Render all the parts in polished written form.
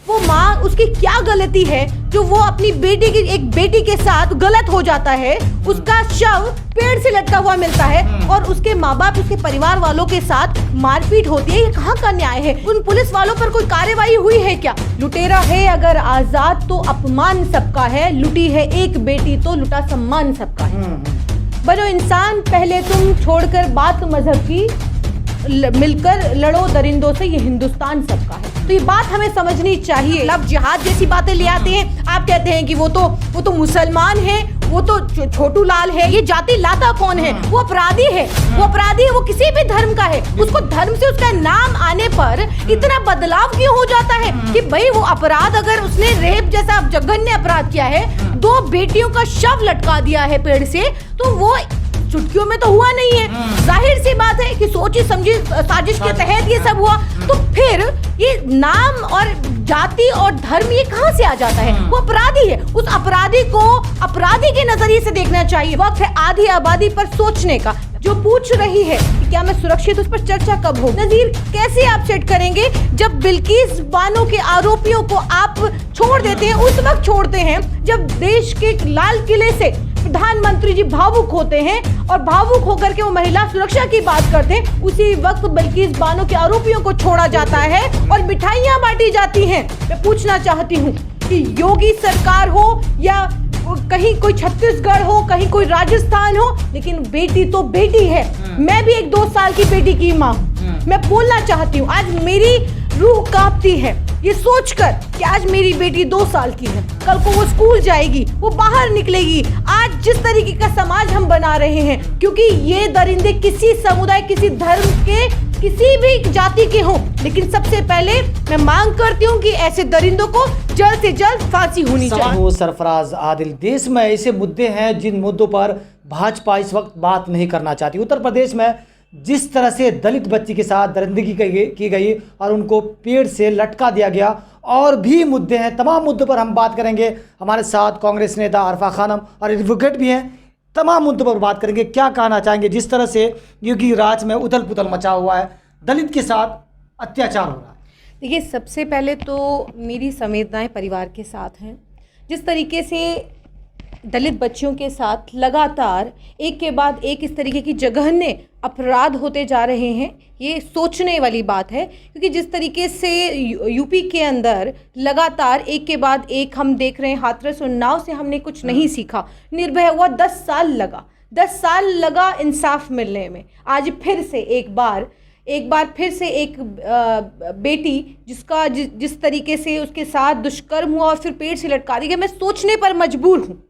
वो माँ, उसकी क्या गलती है जो वो अपनी एक बेटी के साथ गलत हो जाता है, उसका शव पेड़ से लटका हुआ मिलता है और उसके माँ बाप, उसके परिवार वालों के साथ मारपीट होती है। ये कहाँ का न्याय है? उन पुलिस वालों पर कोई कार्रवाई हुई है क्या? लुटेरा है अगर आजाद तो अपमान सबका है, लुटी है एक बेटी तो लुटा सम्मान सबका है। बनो इंसान पहले तुम, छोड़कर बात मजहब की, मिलकर लड़ो दरिंदों से, ये हिंदुस्तान सबका है। तो ये बात हमें समझनी चाहिए। लब जिहाद जैसी बातें ले आते हैं, आप कहते हैं कि वो तो मुसलमान है, वो तो छोटू लाल है। ये जाति लाता कौन है? वो अपराधी है, वो किसी भी धर्म का है। उसको धर्म से उसका नाम आने पर इतना बदलाव क्यों हो जाता है कि भाई वो अपराध, अगर उसने रेप जैसा जघन्य अपराध किया है, 2 बेटियों का शव लटका दिया है पेड़ से, तो वो चुटकियों में तो हुआ नहीं है। जाहिर सी बात है कि सोची समझी साजिश के तहत ये सब हुआ। तो फिर ये नाम और जाति और धर्म ये कहां से आ जाता है? वो अपराधी है, उस अपराधी को अपराधी के नजरिए से देखना चाहिए। वक्त है आधी आबादी पर सोचने का। जो पूछ रही है कि क्या मैं सुरक्षित, उस पर चर्चा कब होगी? नजीर, कैसे आप सेट करेंगे जब बिल्किस बानो के आरोपियों को आप छोड़ देते हैं? उस वक्त छोड़ते हैं जब देश के लाल किले से प्रधानमंत्री जी भावुक होते हैं और भावुक होकर के वो महिला सुरक्षा की बात करते हैं। उसी वक्त बिल्किस बानो के आरोपियों को छोड़ा जाता है और मिठाइयां बांटी जाती हैं। मैं पूछना चाहती हूँ कि योगी सरकार हो या कहीं कोई छत्तीसगढ़ हो, कहीं कोई राजस्थान हो, लेकिन बेटी तो बेटी है। मैं भी एक 2 साल की बेटी की माँ हूँ। मैं बोलना चाहती हूँ, आज मेरी रूह कांपती है ये सोचकर कि आज मेरी बेटी 2 साल की है, कल को वो स्कूल जाएगी, वो बाहर निकलेगी। आज जिस तरीके का समाज हम बना रहे हैं, क्योंकि ये दरिंदे किसी समुदाय, किसी धर्म के, किसी भी जाति के हों, लेकिन सबसे पहले मैं मांग करती हूँ कि ऐसे दरिंदों को जल्द से जल्द फांसी होनी चाहिए। सरफराज आदिल, देश में ऐसे मुद्दे हैं जिन मुद्दों पर भाजपा इस वक्त बात नहीं करना चाहती। उत्तर प्रदेश में जिस तरह से दलित बच्ची के साथ दरिंदगी की गई और उनको पेड़ से लटका दिया गया, और भी मुद्दे हैं, तमाम मुद्दों पर हम बात करेंगे। हमारे साथ कांग्रेस नेता अरफा खानम और एडवोकेट भी हैं। तमाम मुद्दों पर बात करेंगे। क्या कहना चाहेंगे जिस तरह से योगी राज में उथल पुथल मचा हुआ है, दलित के साथ अत्याचार हो रहा है? देखिए, सबसे पहले तो मेरी संवेदनाएं परिवार के साथ हैं। जिस तरीके से दलित बच्चियों के साथ लगातार एक के बाद एक इस तरीके की जघन्य अपराध होते जा रहे हैं, ये सोचने वाली बात है। क्योंकि जिस तरीके से यूपी के अंदर लगातार एक के बाद एक हम देख रहे हैं, हाथरस उन्नाव से हमने कुछ नहीं सीखा। निर्भया हुआ 10 साल लगा इंसाफ मिलने में। आज फिर से एक बार फिर से एक बेटी जिसका जिस तरीके से उसके साथ दुष्कर्म हुआ और फिर पेड़ से लटका दी गई, मैं सोचने पर मजबूर हूँ।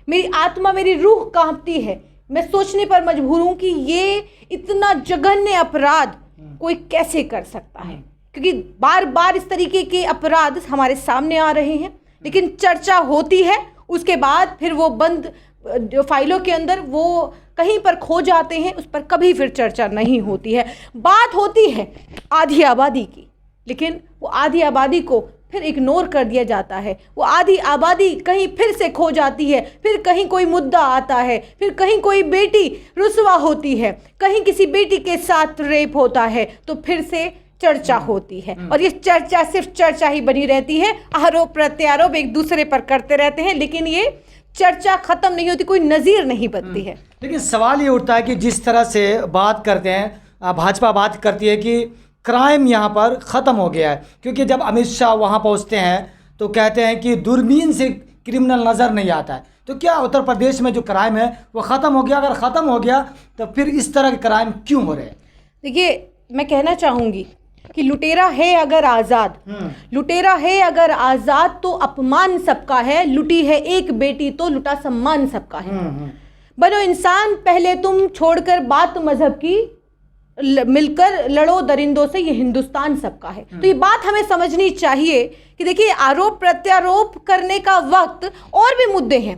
मेरी आत्मा, मेरी रूह कांपती है। मैं सोचने पर मजबूर हूँ कि ये इतना जघन्य अपराध कोई कैसे कर सकता है। क्योंकि बार बार इस तरीके के अपराध हमारे सामने आ रहे हैं, लेकिन चर्चा होती है, उसके बाद फिर वो बंद जो फाइलों के अंदर वो कहीं पर खो जाते हैं, उस पर कभी फिर चर्चा नहीं होती है। बात होती है आधी आबादी की, लेकिन वो आधी आबादी को फिर इग्नोर कर दिया जाता है। वो आधी आबादी कहीं फिर से खो जाती है, फिर कहीं कोई मुद्दा आता है, फिर कहीं कोई बेटी रुस्वा होती है, कहीं किसी बेटी के साथ रेप होता है, तो फिर से चर्चा होती है। और ये चर्चा सिर्फ चर्चा ही बनी रहती है। आरोप प्रत्यारोप एक दूसरे पर करते रहते हैं, लेकिन ये चर्चा खत्म नहीं होती, कोई नज़ीर नहीं बनती है। लेकिन सवाल ये उठता है कि जिस तरह से बात करते हैं, भाजपा बात करती है कि क्राइम यहाँ पर ख़त्म हो गया है, क्योंकि जब अमित शाह वहाँ पहुँचते हैं तो कहते हैं कि दूरबीन से क्रिमिनल नज़र नहीं आता है। तो क्या उत्तर प्रदेश में जो क्राइम है वो ख़त्म हो गया? अगर ख़त्म हो गया तो फिर इस तरह के क्राइम क्यों हो रहे हैं? देखिए, मैं कहना चाहूँगी कि लुटेरा है अगर आज़ाद, लुटेरा है अगर आज़ाद तो अपमान सबका है, लुटी है एक बेटी तो लुटा सम्मान सबका है। बनो इंसान पहले तुम, छोड़कर बात मजहब की, मिलकर लड़ो दरिंदों से, ये हिंदुस्तान सबका है। तो ये बात हमें समझनी चाहिए कि देखिए, आरोप प्रत्यारोप करने का वक्त, और भी मुद्दे हैं,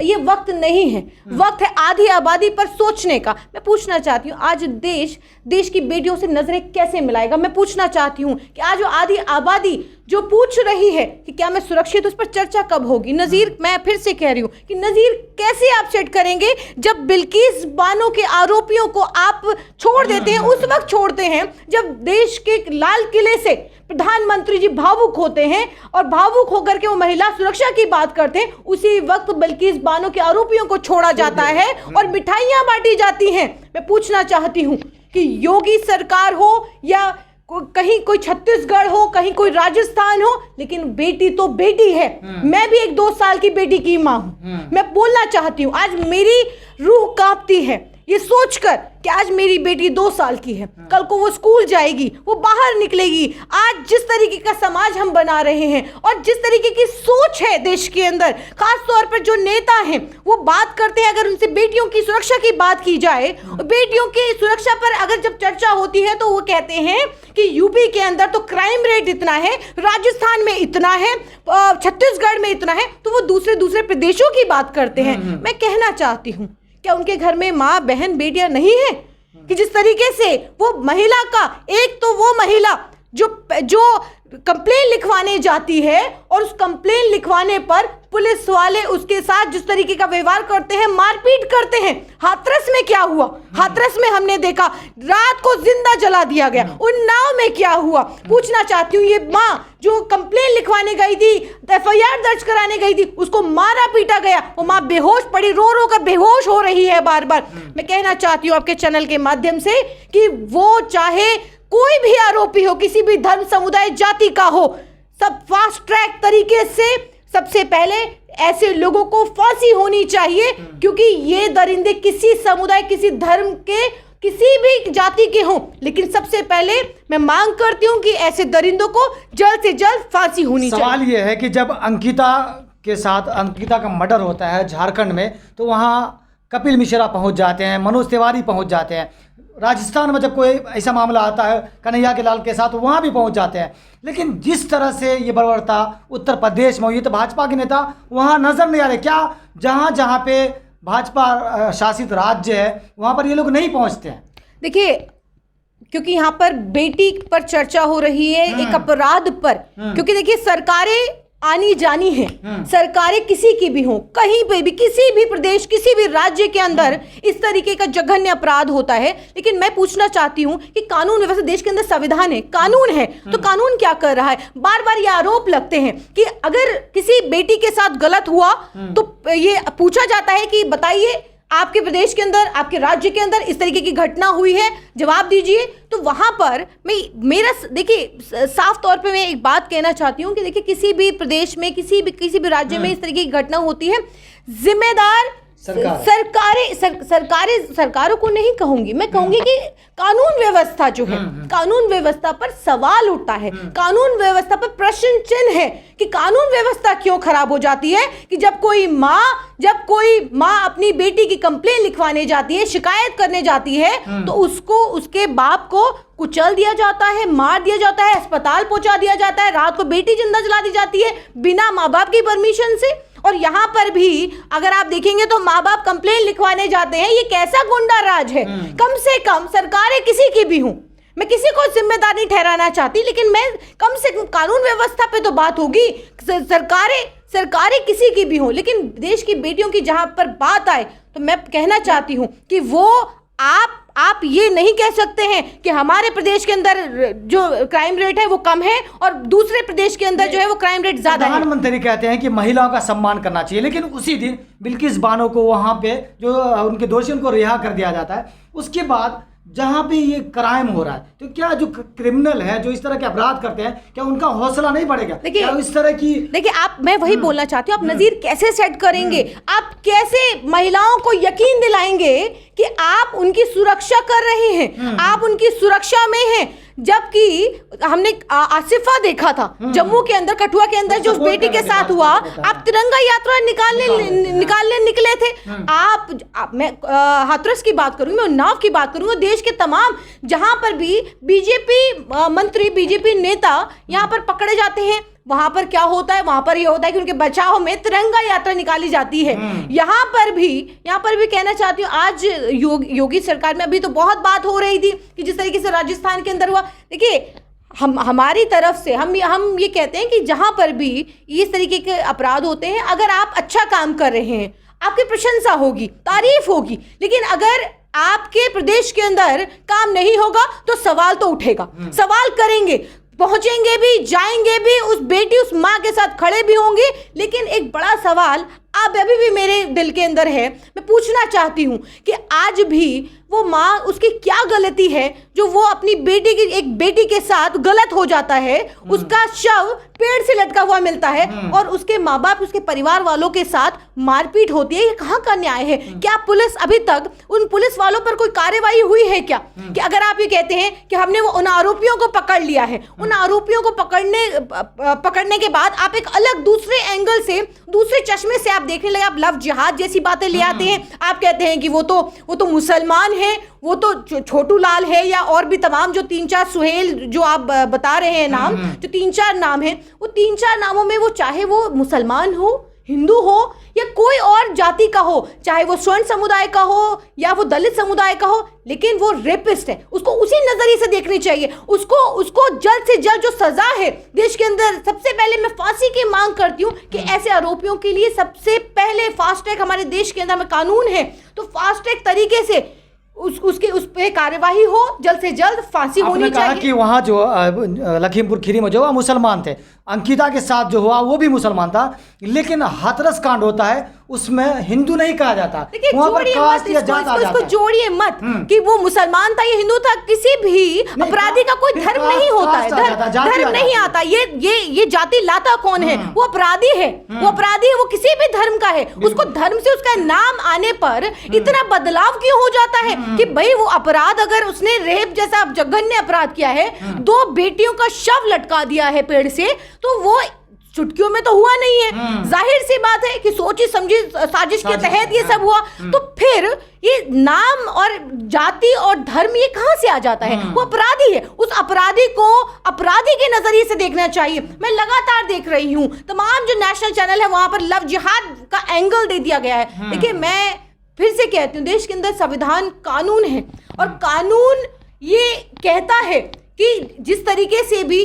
ये वक्त नहीं है। वक्त है आधी आबादी पर सोचने का। मैं पूछना चाहती हूँ, आज देश की बेटियों से नजरें कैसे मिलाएगा? मैं पूछना चाहती हूँ कि आज वो आधी आबादी जो पूछ रही है कि क्या मैं सुरक्षित, उस पर चर्चा कब होगी? नज़ीर, मैं फिर से कह रही हूँ कि नज़ीर, कैसे आप सेट करेंगे जब बिल्किस बानो के आरोपियों को आप छोड़ देते हैं? उस वक्त छोड़ते हैं जब देश के लाल किले से प्रधानमंत्री जी भावुक होते हैं और भावुक होकर के वो महिला सुरक्षा की बात करते हैं, उसी वक्त बिल्किस बानो के आरोपियों को छोड़ा जाता है और मिठाइयां बांटी जाती हैं। मैं पूछना चाहती हूं कि योगी सरकार हो या कहीं कोई छत्तीसगढ़ हो, कहीं कोई राजस्थान हो, लेकिन बेटी तो बेटी है। मैं भी एक 2 साल की बेटी की मां हूं। मैं बोलना चाहती हूं, आज मेरी रूह कांपती है ये सोचकर कि आज मेरी बेटी 2 साल की है, कल को वो स्कूल जाएगी, वो बाहर निकलेगी। आज जिस तरीके का समाज हम बना रहे हैं और जिस तरीके की सोच है देश के अंदर, खास तौर पर जो नेता हैं वो बात करते हैं, अगर उनसे बेटियों की सुरक्षा की बात की जाए, बेटियों की सुरक्षा पर अगर जब चर्चा होती है तो वो कहते हैं कि यूपी के अंदर तो क्राइम रेट इतना है, राजस्थान में इतना है, छत्तीसगढ़ में इतना है, तो वो दूसरे प्रदेशों की बात करते हैं। मैं कहना चाहती हूँ, क्या उनके घर में माँ बहन बेटियां नहीं है कि जिस तरीके से वो महिला का, एक तो वो महिला जो कंप्लेन लिखवाने जाती है और उस कंप्लेन लिखवाने पर पुलिस वाले उसके साथ जिस तरीके का व्यवहार करते हैं, मारपीट करते हैं। हाथरस में क्या हुआ? हाथरस में हमने देखा रात को जिंदा जला दिया गया। उन्नाव में क्या हुआ? पूछना चाहती हूँ, ये माँ जो कंप्लेन लिखवाने गई थी, एफआईआर दर्ज कराने गई थी, उसको मारा पीटा गया, वो माँ बेहोश पड़ी, रो रो कर बेहोश हो रही है बार बार। मैं कहना चाहती हूँ आपके चैनल के माध्यम से कि वो चाहे कोई भी आरोपी हो, किसी भी धर्म समुदाय जाति का हो, सब फास्ट ट्रैक तरीके से सबसे पहले ऐसे लोगों को फांसी होनी चाहिए, क्योंकि ये दरिंदे किसी समुदाय, किसी धर्म के, किसी भी जाति के हों, लेकिन सबसे पहले मैं मांग करती हूं कि ऐसे दरिंदों को जल्द से जल्द फांसी होनी चाहिए। सवाल ये है कि जब अंकिता के साथ अंकिता का मर्डर होता है झारखंड में, तो वहाँ कपिल मिश्रा पहुंच जाते हैं, मनोज तिवारी पहुंच जाते हैं। राजस्थान में जब कोई ऐसा मामला आता है कन्हैया के लाल के साथ, वहाँ भी पहुँच जाते हैं। लेकिन जिस तरह से ये बर्बरता उत्तर प्रदेश में हुई, तो भाजपा के नेता वहाँ नज़र नहीं आ रहे। क्या जहाँ पे भाजपा शासित राज्य है वहाँ पर ये लोग नहीं पहुँचते हैं? देखिए, क्योंकि यहाँ पर बेटी पर चर्चा हो रही है, एक अपराध पर, क्योंकि देखिए सरकारें आनी जानी है, सरकारें किसी की भी हो, कहीं पे भी, किसी भी प्रदेश, किसी भी राज्य के अंदर इस तरीके का जघन्य अपराध होता है। लेकिन मैं पूछना चाहती हूँ कि कानून व्यवस्था, देश के अंदर संविधान है, कानून है, तो कानून क्या कर रहा है? बार बार ये आरोप लगते हैं कि अगर किसी बेटी के साथ गलत हुआ तो ये पूछा जाता है कि बताइए आपके प्रदेश के अंदर, आपके राज्य के अंदर इस तरीके की घटना हुई है, जवाब दीजिए। तो वहां पर मेरा देखिए साफ तौर पे मैं एक बात कहना चाहती हूँ कि देखिए किसी भी प्रदेश में, किसी भी राज्य में इस तरीके की घटना होती है, जिम्मेदार सरकारों को नहीं कहूंगी, मैं कहूंगी कि कानून व्यवस्था जो है, कानून व्यवस्था पर सवाल उठता है, कानून व्यवस्था पर प्रश्न चिन्ह है कि कानून व्यवस्था क्यों खराब हो जाती है कि जब कोई माँ अपनी बेटी की कंप्लेन लिखवाने जाती है, शिकायत करने जाती है, तो उसको, उसके बाप को कुचल दिया जाता है, मार दिया जाता है, अस्पताल पहुंचा दिया जाता है, रात को बेटी जिंदा जला दी जाती है बिना माँ बाप की परमिशन से। और यहाँ पर भी अगर आप देखेंगे तो माँ बाप कंप्लेन लिखवाने जाते हैं। ये कैसा गुंडा राज है? कम से कम सरकारें किसी की भी हूं, मैं किसी को जिम्मेदार नहीं ठहराना चाहती, लेकिन मैं कम से कम कानून व्यवस्था पे तो बात होगी। सरकारें किसी की भी हों, लेकिन देश की बेटियों की जहां पर बात आए तो मैं कहना चाहती हूं कि वो आप ये नहीं कह सकते हैं कि हमारे प्रदेश के अंदर जो क्राइम रेट है वो कम है और दूसरे प्रदेश के अंदर जो है वो क्राइम रेट ज्यादा है। प्रधानमंत्री कहते हैं कि महिलाओं का सम्मान करना चाहिए, लेकिन उसी दिन बिल्किस बानो को वहां पे जो उनके दोषी उनको रिहा कर दिया जाता है। उसके बाद जहाँ पे ये क्राइम हो रहा है, तो क्या जो क्रिमिनल है, जो इस तरह के अपराध करते हैं, क्या उनका हौसला नहीं बढ़ेगा? क्या इस तरह की, देखिए मैं वही बोलना चाहती हूँ, आप नजीर कैसे सेट करेंगे? आप कैसे महिलाओं को यकीन दिलाएंगे कि आप उनकी सुरक्षा कर रहे हैं, आप उनकी सुरक्षा में हैं? जबकि हमने आसिफा देखा था जम्मू के अंदर, कठुआ के अंदर जो बेटी के साथ हुआ, आप तिरंगा यात्रा निकालने निकले थे। मैं हाथरस की बात करूंगी, मैं उन्नाव की बात करूंगी, देश के तमाम जहां पर भी बीजेपी मंत्री, बीजेपी नेता यहाँ पर पकड़े जाते हैं, वहां पर क्या होता है? वहां पर यह होता है कि उनके बचाव में तिरंगा यात्रा निकाली जाती है। यहाँ पर भी कहना चाहती हूँ, आज योगी सरकार में अभी तो बहुत बात हो रही थी कि जिस तरीके से राजस्थान के अंदर हुआ। देखिए हमारी तरफ से हम ये कहते हैं कि जहां पर भी इस तरीके के अपराध होते हैं, अगर आप अच्छा काम कर रहे हैं, आपकी प्रशंसा होगी, तारीफ होगी, लेकिन अगर आपके प्रदेश के अंदर काम नहीं होगा तो सवाल तो उठेगा, सवाल करेंगे। पहुंचेंगे भी, जाएंगे भी, उस बेटी उस माँ के साथ खड़े भी होंगे। लेकिन एक बड़ा सवाल अब अभी भी मेरे दिल के अंदर है, मैं पूछना चाहती हूँ कि आज भी वो माँ, उसकी क्या गलती है जो वो अपनी एक बेटी के साथ गलत हो जाता है, उसका शव पेड़ से लटका हुआ मिलता है और उसके माँ बाप, उसके परिवार वालों के साथ मारपीट होती है। ये कहाँ का न्याय है? क्या पुलिस अभी तक, उन पुलिस वालों पर कोई कार्यवाही हुई है क्या? कि अगर आप ये कहते हैं कि हमने वो उन आरोपियों को पकड़ लिया है, उन आरोपियों को पकड़ने के बाद आप एक अलग दूसरे एंगल से, दूसरे चश्मे से आप देखने लगे, आप लव जिहाद जैसी बातें ले आते हैं। आप कहते हैं कि वो तो मुसलमान है, वो तो छोटू लाल है, या और भी तमाम जो 3-4 सुहेल जो आप बता रहे हैं नाम, जो 3-4 नाम हैं, वो 3-4 नामों में वो चाहे वो मुसलमान हो, हिंदू हो या कोई और जाति का हो, चाहे वो स्वर्ण समुदाय का हो या वो दलित समुदाय का हो, लेकिन वो रेपिस्ट है, उसको उसी नजरिए से देखनी चाहिए। उसको जल्द से जल्द जो सजा है देश के अंदर, सबसे पहले मैं फांसी की मांग करती हूँ कि ऐसे आरोपियों के लिए सबसे पहले फास्ट ट्रैक, हमारे देश के अंदर में कानून है तो फास्ट ट्रैक तरीके से उस पे कार्यवाही हो, जल्द से जल्द फांसी होनी चाहिए। कहा कि वहाँ जो लखीमपुर खीरी में जो मुसलमान थे, अंकिता के साथ जो हुआ वो भी मुसलमान था, लेकिन हाथरस कांड होता है उसमें हिंदू नहीं कहा जाता। वहाँ पर कास्ट या जात आ जाता है। जोड़िए मत कि वो मुसलमान था या हिंदू था, किसी भी अपराधी का कोई धर्म नहीं होता है, धर्म नहीं आता। ये जाति लाता कौन है? वो अपराधी है, वो किसी भी धर्म का है, उसको धर्म से उसका नाम आने पर इतना बदलाव क्यों हो जाता है कि भाई वो अपराध, अगर उसने रेप जैसा जघन्य अपराध किया है, 2 बेटियों का शव लटका दिया है पेड़ से, तो वो चुटकियों में तो हुआ नहीं है। जाहिर सी बात है कि सोची समझी साजिश के तहत ये सब हुआ। तो फिर ये नाम और जाति और धर्म ये कहां से आ जाता है? वो अपराधी है, उस अपराधी को अपराधी के नजरिए से देखना चाहिए। मैं लगातार देख रही हूं तमाम जो नेशनल चैनल है वहां पर लव जिहाद का एंगल दे दिया गया है। देखिए, मैं फिर से कहती हूँ, देश के अंदर संविधान, कानून है और कानून ये कहता है कि जिस तरीके से भी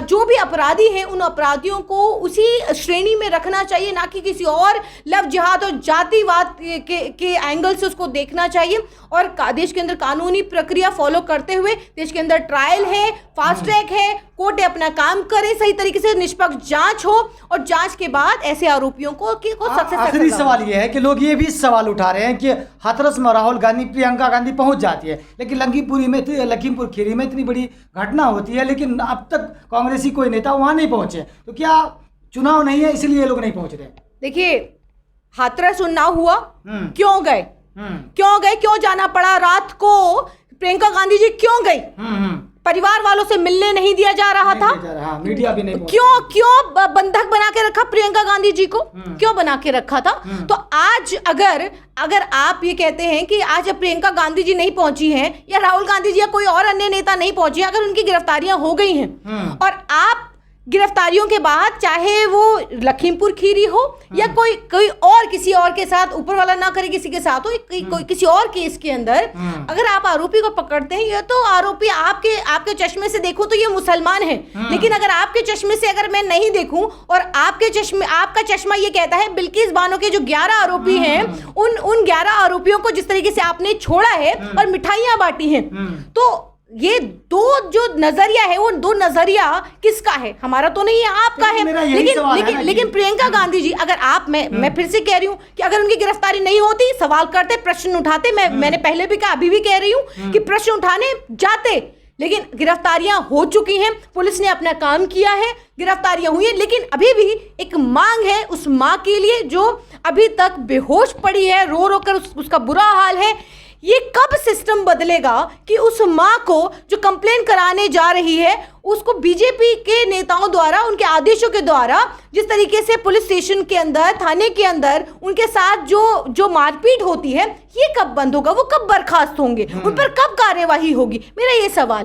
जो भी अपराधी हैं उन अपराधियों को उसी श्रेणी में रखना चाहिए, ना कि किसी और लव जिहाद और जातिवाद के एंगल से उसको देखना चाहिए। और देश के अंदर कानूनी प्रक्रिया फॉलो करते हुए, देश के अंदर ट्रायल है, फास्ट ट्रैक है, कोर्ट अपना काम करे, सही तरीके से निष्पक्ष जांच हो और जांच के बाद ऐसे आरोपियों को आखिरी सवाल ये है कि लोग ये भी सवाल उठा रहे हैं कि हाथरस में राहुल गांधी, प्रियंका गांधी पहुंच जाती है, लेकिन लखीमपुर खीरी में इतनी बड़ी घटना होती है, लेकिन अब तक कांग्रेसी कोई नेता वहां नहीं पहुंचे। तो क्या चुनाव नहीं है इसलिए लोग नहीं पहुंच रहे? देखिए, हाथरस उन्नाव हुआ, क्यों गए? क्यों जाना पड़ा? रात को प्रियंका गांधी जी क्यों गई? परिवार वालों से मिलने नहीं दिया जा रहा था, मीडिया भी नहीं। क्यों बंधक बना के रखा प्रियंका गांधी जी को? क्यों बना के रखा था? तो आज अगर आप ये कहते हैं कि आज प्रियंका गांधी जी नहीं पहुंची हैं या राहुल गांधी जी या कोई और अन्य नेता नहीं पहुंचे, अगर उनकी गिरफ्तारियां हो गई हैं और आप गिरफ्तारियों के बाद, चाहे वो लखीमपुर खीरी हो या कोई और किसी और के साथ, ऊपर वाला ना करे किसी के साथ हो, कोई किसी और केस के अंदर अगर आप आरोपी को पकड़ते हैं, ये तो आरोपी आपके चश्मे से देखो तो ये मुसलमान है, लेकिन अगर आपके चश्मे से अगर मैं नहीं देखूं और आपका चश्मा ये कहता है बिल्किस बानो के जो 11 आरोपी हैं, उन 11 आरोपियों को जिस तरीके से आपने छोड़ा है और मिठाइयां बांटी हैं, तो ये 2 जो नजरिया है, वो 2 नजरिया किसका है? हमारा तो नहीं है, आपका है। लेकिन प्रियंका गांधी जी, अगर आप, मैं फिर से कह रही हूं कि अगर उनकी गिरफ्तारी नहीं होती, सवाल करते, प्रश्न उठाते, मैंने पहले भी कहा, अभी भी कह रही हूं कि प्रश्न उठाने जाते, लेकिन गिरफ्तारियां हो चुकी हैं, पुलिस ने अपना काम किया है, गिरफ्तारियां हुई है, लेकिन अभी भी एक मांग है उस मां के लिए जो अभी तक बेहोश पड़ी है, रो रो कर उसका बुरा हाल है। ये कब सिस्टम बदलेगा कि उस माँ को जो कंप्लेन कराने जा रही है, उसको बीजेपी के नेताओं द्वारा, उनके आदेशों के द्वारा जिस तरीके से पुलिस स्टेशन के अंदर, थाने के अंदर उनके साथ जो मारपीट होती है, ये कब बंद होगा? वो कब बर्खास्त होंगे? उन पर कब कार्यवाही होगी? मेरा ये सवाल।